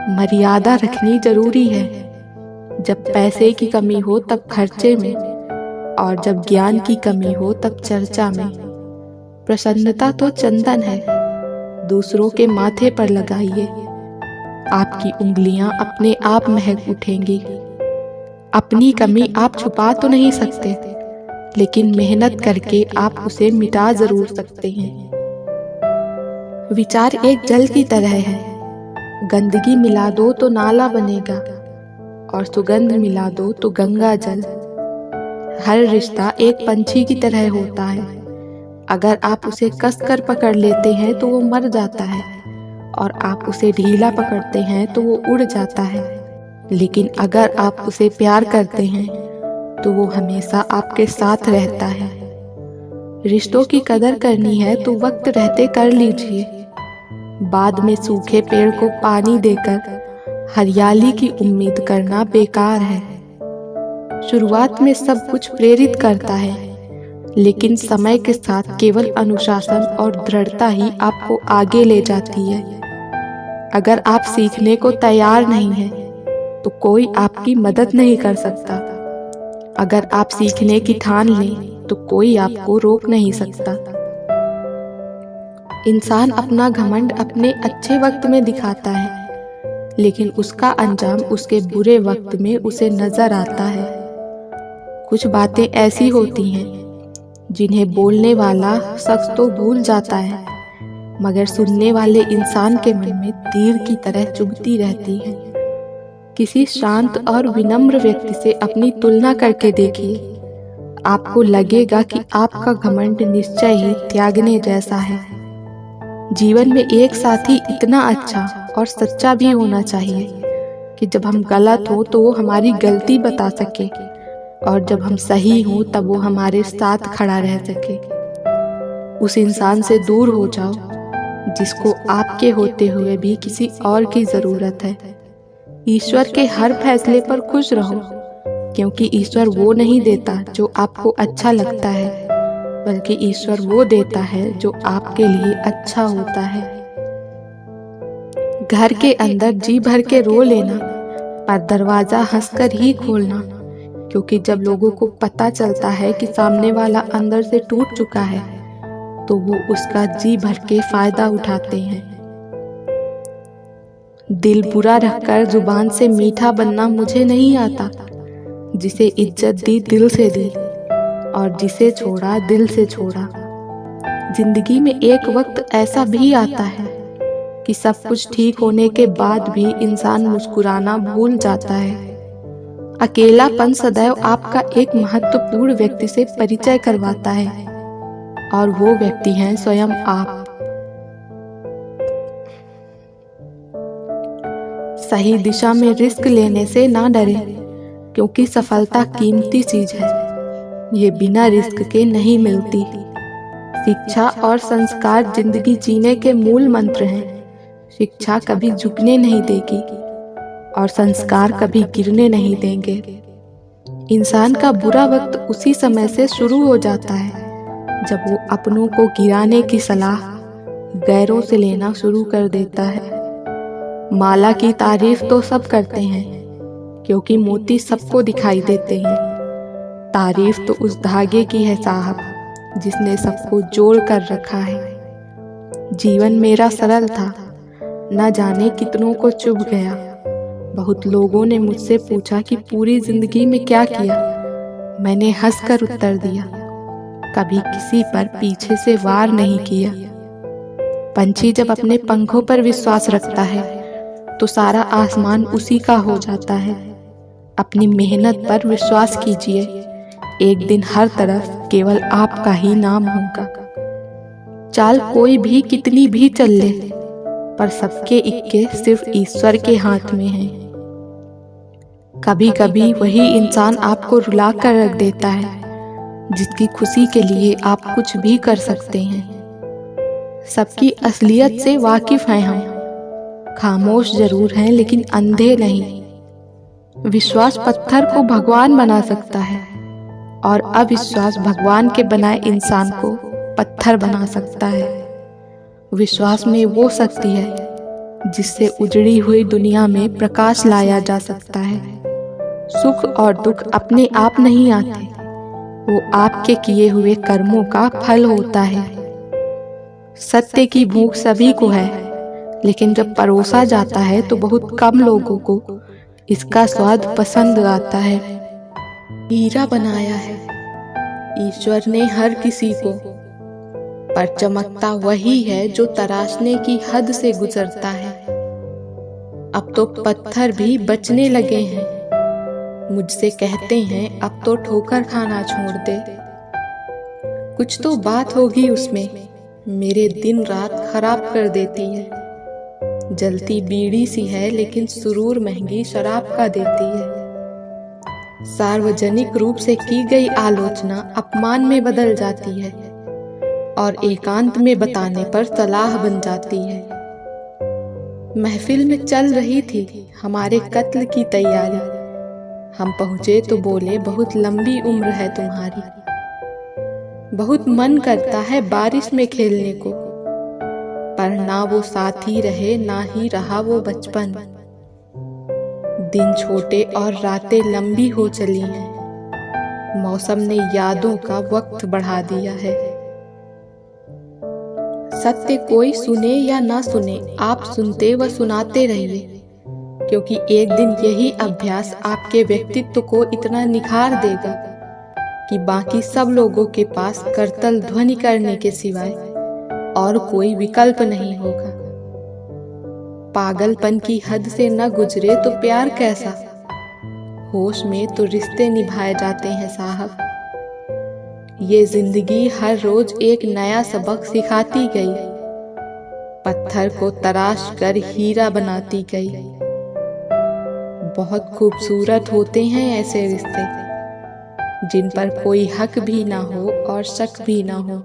मर्यादा रखनी जरूरी है। जब पैसे की कमी हो तब खर्चे में, और जब ज्ञान की कमी हो तब चर्चा में। प्रसन्नता तो चंदन है, दूसरों के माथे पर लगाइए, आपकी उंगलियां अपने आप महक उठेंगी। अपनी कमी आप छुपा तो नहीं सकते, लेकिन मेहनत करके आप उसे मिटा जरूर सकते हैं। विचार एक जल की तरह है, गंदगी मिला दो तो नाला बनेगा, और सुगंध मिला दो तो गंगा जल। हर रिश्ता एक पंछी की तरह होता है, अगर आप उसे कसकर पकड़ लेते हैं तो वो मर जाता है, और आप उसे ढीला पकड़ते हैं तो वो उड़ जाता है। लेकिन अगर आप उसे प्यार करते हैं तो वो हमेशा आपके साथ रहता है। रिश्तों की कदर करनी है तो वक्त रहते कर लीजिए, बाद में सूखे पेड़ को पानी देकर हरियाली की उम्मीद करना बेकार है। शुरुआत में सब कुछ प्रेरित करता है, लेकिन समय के साथ केवल अनुशासन और दृढ़ता ही आपको आगे ले जाती है। अगर आप सीखने को तैयार नहीं हैं, तो कोई आपकी मदद नहीं कर सकता। अगर आप सीखने की ठान लें तो कोई आपको रोक नहीं सकता। इंसान अपना घमंड अपने अच्छे वक्त में दिखाता है, लेकिन उसका अंजाम उसके बुरे वक्त में उसे नजर आता है। कुछ बातें ऐसी होती हैं जिन्हें बोलने वाला शख्स तो भूल जाता है, मगर सुनने वाले इंसान के मन में तीर की तरह चुभती रहती है। किसी शांत और विनम्र व्यक्ति से अपनी तुलना करके देखिए, आपको लगेगा कि आपका घमंड निश्चय ही त्यागने जैसा है। जीवन में एक साथी इतना अच्छा और सच्चा भी होना चाहिए कि जब हम गलत हो तो वो हमारी गलती बता सके, और जब हम सही हो तब वो हमारे साथ खड़ा रह सके। उस इंसान से दूर हो जाओ जिसको आपके होते हुए भी किसी और की जरूरत है। ईश्वर के हर फैसले पर खुश रहो, क्योंकि ईश्वर वो नहीं देता जो आपको अच्छा लगता है, बल्कि ईश्वर वो देता है जो आपके लिए अच्छा होता है। घर के अंदर जी भर के रो लेना, पर दरवाजा हंसकर ही खोलना, क्योंकि जब लोगों को पता चलता है कि सामने वाला अंदर से टूट चुका है, तो वो उसका जी भर के फायदा उठाते हैं। दिल बुरा रखकर जुबान से मीठा बनना मुझे नहीं आता। जिसे इज्जत दी दिल से दी, और जिसे छोड़ा दिल से छोड़ा। जिंदगी में एक वक्त ऐसा भी आता है कि सब कुछ ठीक होने के बाद भी इंसान मुस्कुराना भूल जाता है। अकेलापन सदैव आपका एक महत्वपूर्ण व्यक्ति से परिचय करवाता है, और वो व्यक्ति हैं स्वयं आप। सही दिशा में रिस्क लेने से ना डरें, क्योंकि सफलता कीमती चीज है, ये बिना रिस्क के नहीं मिलती। शिक्षा और संस्कार जिंदगी जीने के मूल मंत्र हैं। शिक्षा कभी झुकने नहीं देगी, और संस्कार कभी गिरने नहीं देंगे। इंसान का बुरा वक्त उसी समय से शुरू हो जाता है जब वो अपनों को गिराने की सलाह गैरों से लेना शुरू कर देता है। माला की तारीफ तो सब करते हैं, क्योंकि मोती सबको दिखाई देते हैं। तारीफ तो उस धागे की है साहब, जिसने सबको जोड़ कर रखा है। जीवन मेरा सरल था, न जाने कितनों को चुभ गया। बहुत लोगों ने मुझसे पूछा कि पूरी जिंदगी में क्या किया। मैंने हंसकर उत्तर दिया, कभी किसी पर पीछे से वार नहीं किया। पंछी जब अपने पंखों पर विश्वास रखता है तो सारा आसमान उसी का हो जाता है। अपनी मेहनत पर विश्वास कीजिए, एक दिन हर तरफ केवल आपका ही नाम होगा। चाल कोई भी कितनी भी चल ले, पर सबके इक्के सिर्फ ईश्वर के हाथ में हैं। कभी कभी वही इंसान आपको रुला कर रख देता है, जिसकी खुशी के लिए आप कुछ भी कर सकते हैं। सबकी असलियत से वाकिफ हैं हम, खामोश जरूर हैं लेकिन अंधे नहीं। विश्वास पत्थर को भगवान बना सकता है, और अविश्वास भगवान के बनाए इंसान को पत्थर बना सकता है। विश्वास में वो शक्ति है जिससे उजड़ी हुई दुनिया में प्रकाश लाया जा सकता है। सुख और दुख अपने आप नहीं आते, वो आपके किए हुए कर्मों का फल होता है। सत्य की भूख सभी को है, लेकिन जब परोसा जाता है तो बहुत कम लोगों को इसका स्वाद पसंद आता है। हीरा बनाया है ईश्वर ने हर किसी को, पर चमकता वही है जो तराशने की हद से गुजरता है। अब तो पत्थर भी बचने लगे हैं, मुझसे कहते हैं अब तो ठोकर खाना छोड़ दे। कुछ तो बात होगी उसमें, मेरे दिन रात खराब कर देती है। जलती बीड़ी सी है लेकिन सुरूर महंगी शराब का देती है। सार्वजनिक रूप से की गई आलोचना अपमान में बदल जाती है और एकांत में बताने पर सलाह बन जाती है। महफिल में चल रही थी हमारे कत्ल की तैयारी, हम पहुंचे तो बोले बहुत लंबी उम्र है तुम्हारी। बहुत मन करता है बारिश में खेलने को, पर ना वो साथी रहे ना ही रहा वो बचपन। दिन छोटे और रातें लंबी हो चली हैं, मौसम ने यादों का वक्त बढ़ा दिया है। सत्य कोई सुने या ना सुने, आप सुनते व सुनाते रहिए, क्योंकि एक दिन यही अभ्यास आपके व्यक्तित्व को इतना निखार देगा कि बाकी सब लोगों के पास करतल ध्वनि करने के सिवाय और कोई विकल्प नहीं होगा। पागलपन की हद से न गुजरे तो प्यार कैसा, होश में तो रिश्ते निभाए जाते हैं साहब। ये जिंदगी हर रोज एक नया सबक सिखाती गई, पत्थर को तराश कर हीरा बनाती गई। बहुत खूबसूरत होते हैं ऐसे रिश्ते जिन पर कोई हक भी ना हो और शक भी ना हो।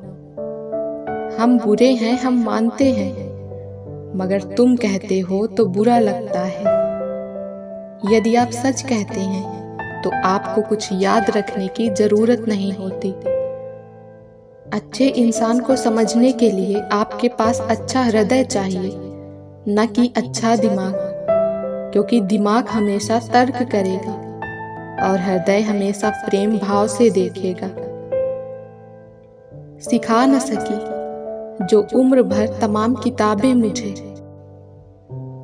हम बुरे हैं हम मानते हैं, मगर तुम कहते हो तो बुरा लगता है। यदि आप सच कहते हैं तो आपको कुछ याद रखने की जरूरत नहीं होती। अच्छे इंसान को समझने के लिए आपके पास अच्छा हृदय चाहिए, न कि अच्छा दिमाग, क्योंकि दिमाग हमेशा तर्क करेगा और हृदय हमेशा प्रेम भाव से देखेगा। सिखा न सकी जो उम्र भर तमाम किताबें मुझे,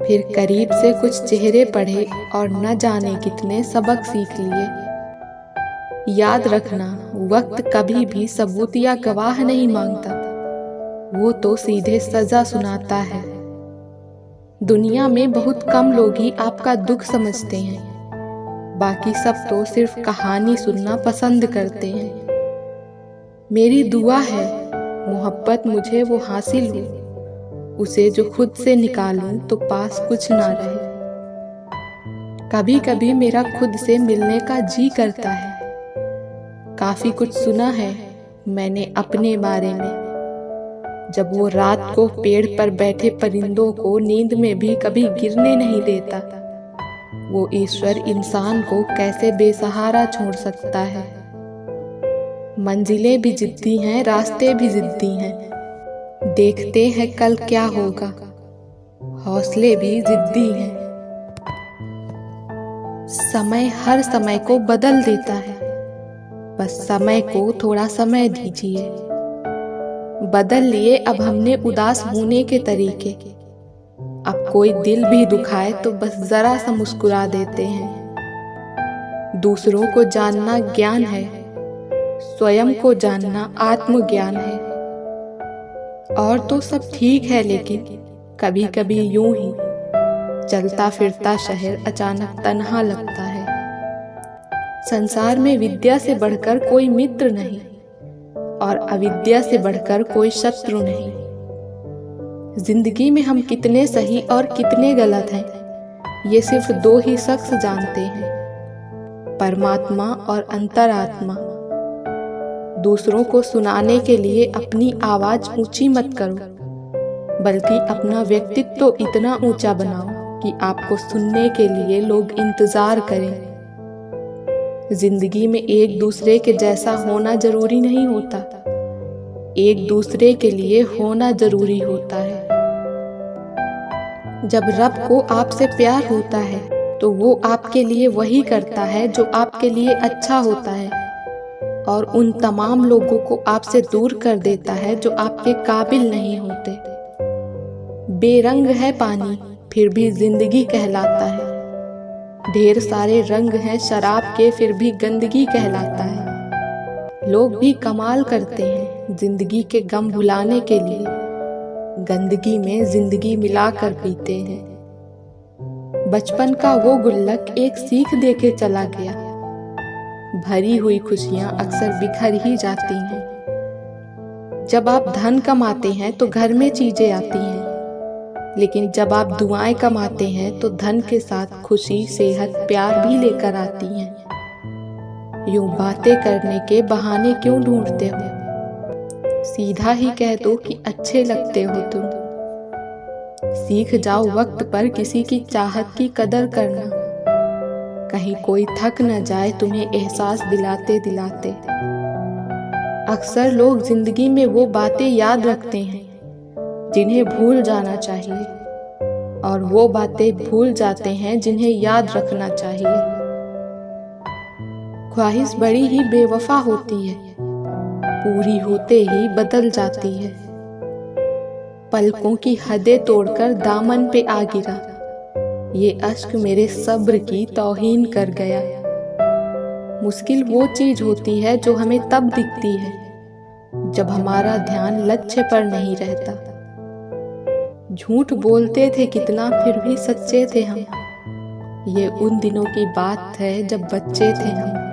फिर करीब से कुछ चेहरे पढ़े और न जाने कितने सबक सीख लिए। याद रखना, वक्त कभी भी सबूत या गवाह नहीं मांगता, वो तो सीधे सजा सुनाता है। दुनिया में बहुत कम लोग ही आपका दुख समझते हैं, बाकी सब तो सिर्फ कहानी सुनना पसंद करते हैं। मेरी दुआ है मोहब्बत मुझे वो हासिल हो, उसे जो खुद से निकालूं तो पास कुछ ना रहे। कभी कभी मेरा खुद से मिलने का जी करता है। काफी कुछ सुना है मैंने अपने बारे में, जब वो रात को पेड़ पर बैठे परिंदों को नींद में भी कभी गिरने नहीं देता, वो ईश्वर इंसान को कैसे बेसहारा छोड़ सकता है। मंजिलें भी जिद्दी हैं, रास्ते भी जिद्दी हैं, देखते हैं कल क्या होगा, हौसले भी जिद्दी हैं। समय हर समय को बदल देता है, बस समय को थोड़ा समय दीजिए। बदल लिए अब हमने उदास होने के तरीके, अब कोई दिल भी दुखाए तो बस जरा सा मुस्कुरा देते हैं। दूसरों को जानना ज्ञान है, स्वयं को जानना आत्मज्ञान है। और तो सब ठीक है, लेकिन कभी कभी यूं ही चलता फिरता शहर अचानक तन्हा लगता है। संसार में विद्या से बढ़कर कोई मित्र नहीं और अविद्या से बढ़कर कोई शत्रु नहीं। जिंदगी में हम कितने सही और कितने गलत हैं, ये सिर्फ दो ही शख्स जानते हैं, परमात्मा और अंतरात्मा। दूसरों को सुनाने के लिए अपनी आवाज ऊंची मत करो, बल्कि अपना व्यक्तित्व तो इतना ऊंचा बनाओ कि आपको सुनने के लिए लोग इंतजार करें। जिंदगी में एक दूसरे के जैसा होना जरूरी नहीं होता, एक दूसरे के लिए होना जरूरी होता है। जब रब को आपसे प्यार होता है तो वो आपके लिए वही करता है जो आपके लिए अच्छा होता है, और उन तमाम लोगों को आपसे दूर कर देता है जो आपके काबिल नहीं होते। बेरंग है पानी फिर भी जिंदगी कहलाता है, ढेर सारे रंग हैं शराब के फिर भी गंदगी कहलाता है। लोग भी कमाल करते हैं जिंदगी के गम भुलाने के लिए, गंदगी में जिंदगी मिलाकर पीते हैं। बचपन का वो गुल्लक एक सीख दे के चला गया, भरी हुई खुशियां अक्सर बिखर ही जाती हैं। जब आप धन कमाते हैं तो घर में चीजें आती हैं, लेकिन जब आप दुआएं कमाते हैं तो धन के साथ खुशी, सेहत, प्यार भी लेकर आती हैं। यूं बातें करने के बहाने क्यों ढूंढते हो? सीधा ही कह दो कि अच्छे लगते हो तुम। सीख जाओ वक्त पर किसी की चाहत की कदर करना, कहीं कोई थक न जाए तुम्हें एहसास दिलाते दिलाते। अक्सर लोग जिंदगी में वो बातें याद रखते हैं जिन्हें भूल जाना चाहिए, और वो बातें भूल जाते हैं जिन्हें याद रखना चाहिए। ख्वाहिश बड़ी ही बेवफा होती है, पूरी होते ही बदल जाती है। पलकों की हदें तोड़कर दामन पे आ गिरा, ये अश्क मेरे सब्र की तौहीन कर गया। मुश्किल वो चीज होती है जो हमें तब दिखती है जब हमारा ध्यान लक्ष्य पर नहीं रहता। झूठ बोलते थे कितना फिर भी सच्चे थे हम, ये उन दिनों की बात है जब बच्चे थे हम।